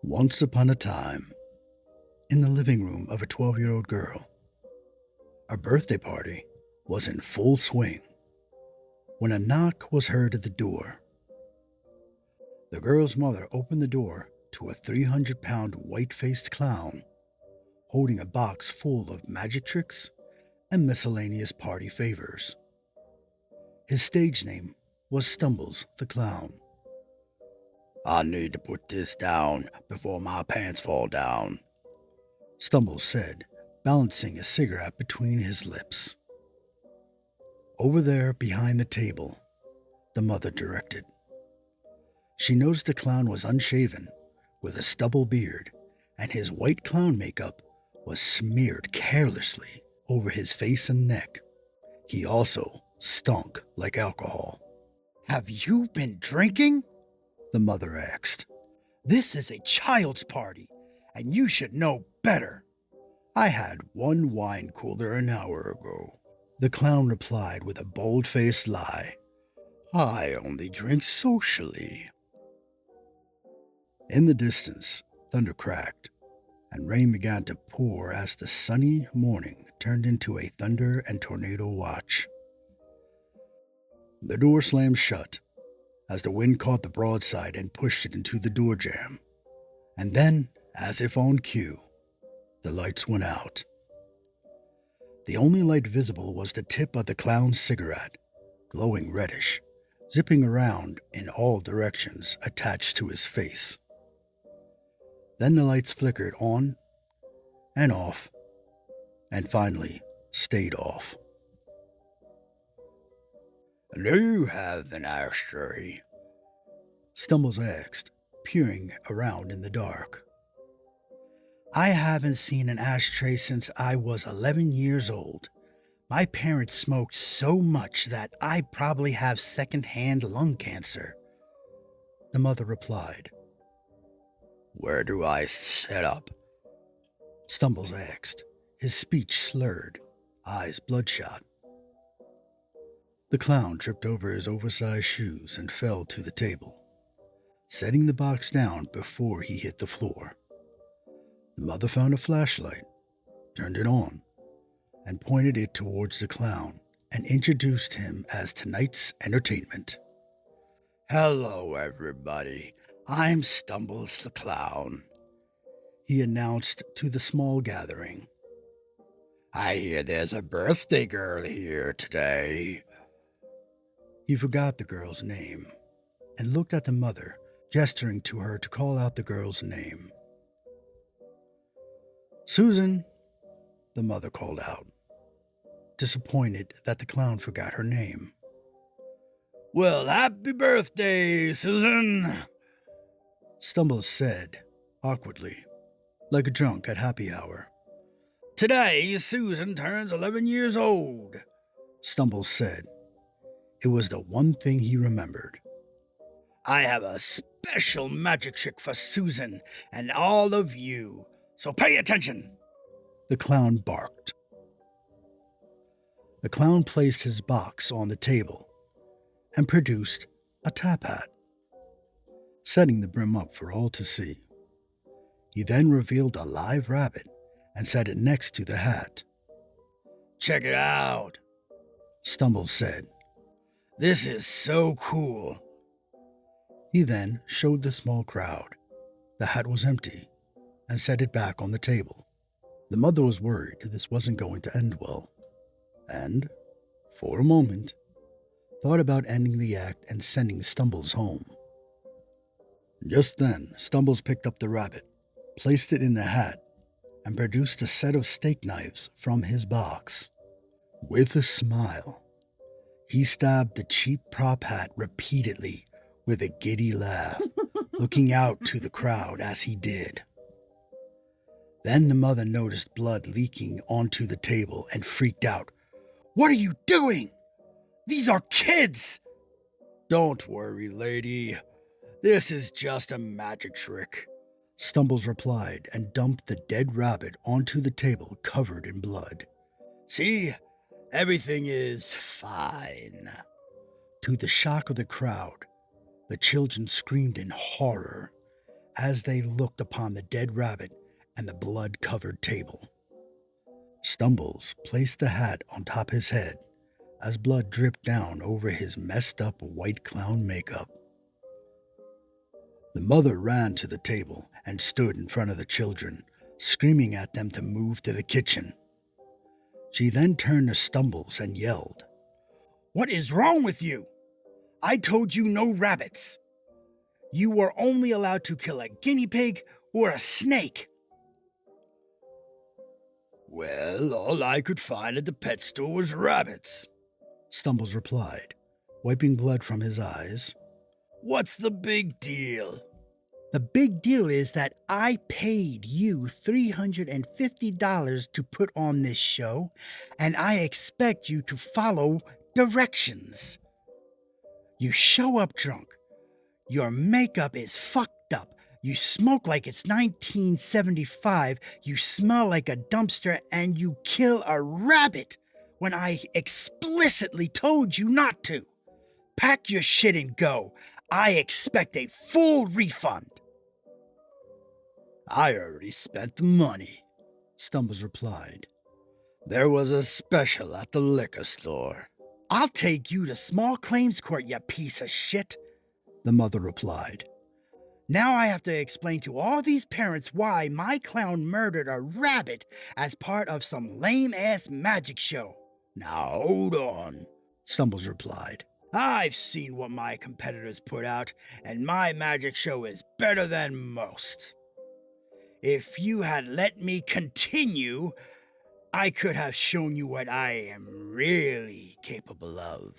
Once upon a time, in the living room of a 12-year-old girl, a birthday party was in full swing when a knock was heard at the door. The girl's mother opened the door to a 300-pound white-faced clown holding a box full of magic tricks and miscellaneous party favors. His stage name was Stumbles the Clown. "I need to put this down before my pants fall down," Stumbles said, balancing a cigarette between his lips. "Over there behind the table," the mother directed. She noticed the clown was unshaven, with a stubble beard, and his white clown makeup was smeared carelessly over his face and neck. He also stunk like alcohol. "Have you been drinking?" the mother asked. "This is a child's party, and you should know better." "I had one wine cooler an hour ago," the clown replied with a bold-faced lie. "I only drink socially." In the distance, thunder cracked, and rain began to pour as the sunny morning turned into a thunder and tornado watch. The door slammed shut as the wind caught the broadside and pushed it into the door jamb. And then, as if on cue, the lights went out. The only light visible was the tip of the clown's cigarette, glowing reddish, zipping around in all directions attached to his face. Then the lights flickered on and off, and finally stayed off. "Do you have an ashtray?" Stumbles asked, peering around in the dark. "I haven't seen an ashtray since I was 11 years old. My parents smoked so much that I probably have secondhand lung cancer," the mother replied. "Where do I set up?" Stumbles asked, his speech slurred, eyes bloodshot. The clown tripped over his oversized shoes and fell to the table, setting the box down before he hit the floor. The mother found a flashlight, turned it on, and pointed it towards the clown and introduced him as tonight's entertainment. "Hello, everybody. I'm Stumbles the Clown," he announced to the small gathering. "I hear there's a birthday girl here today." He forgot the girl's name and looked at the mother, gesturing to her to call out the girl's name. "Susan," the mother called out, disappointed that the clown forgot her name. "Well, happy birthday, Susan," Stumbles said, awkwardly, like a drunk at happy hour. "Today, Susan turns 11 years old," Stumbles said. It was the one thing he remembered. "I have a special magic trick for Susan and all of you, so pay attention," the clown barked. The clown placed his box on the table and produced a top hat, setting the brim up for all to see. He then revealed a live rabbit and set it next to the hat. "Check it out," Stumbles said. "This is so cool." He then showed the small crowd. The hat was empty and set it back on the table. The mother was worried this wasn't going to end well, and, for a moment, thought about ending the act and sending Stumbles home. Just then, Stumbles picked up the rabbit, placed it in the hat, and produced a set of steak knives from his box. With a smile, he stabbed the cheap prop hat repeatedly with a giddy laugh, looking out to the crowd as he did. Then the mother noticed blood leaking onto the table and freaked out. "What are you doing? These are kids!" "Don't worry, lady. This is just a magic trick," Stumbles replied and dumped the dead rabbit onto the table covered in blood. "See? Everything is fine." To the shock of the crowd, the children screamed in horror, as they looked upon the dead rabbit and the blood-covered table. Stumbles placed the hat on top his head as blood dripped down over his messed-up white clown makeup. The mother ran to the table and stood in front of the children, screaming at them to move to the kitchen. She then turned to Stumbles and yelled, "What is wrong with you? I told you no rabbits. You were only allowed to kill a guinea pig or a snake." "Well, all I could find at the pet store was rabbits," Stumbles replied, wiping blood from his eyes. "What's the big deal?" "The big deal is that I paid you $350 to put on this show, and I expect you to follow directions. You show up drunk. Your makeup is fucked up. You smoke like it's 1975. You smell like a dumpster, and you kill a rabbit when I explicitly told you not to. Pack your shit and go. I expect a full refund." "I already spent the money," Stumbles replied. "There was a special at the liquor store." "I'll take you to small claims court, you piece of shit," the mother replied. "Now I have to explain to all these parents why my clown murdered a rabbit as part of some lame-ass magic show." "Now hold on," Stumbles replied. "I've seen what my competitors put out, and my magic show is better than most. If you had let me continue, I could have shown you what I am really capable of."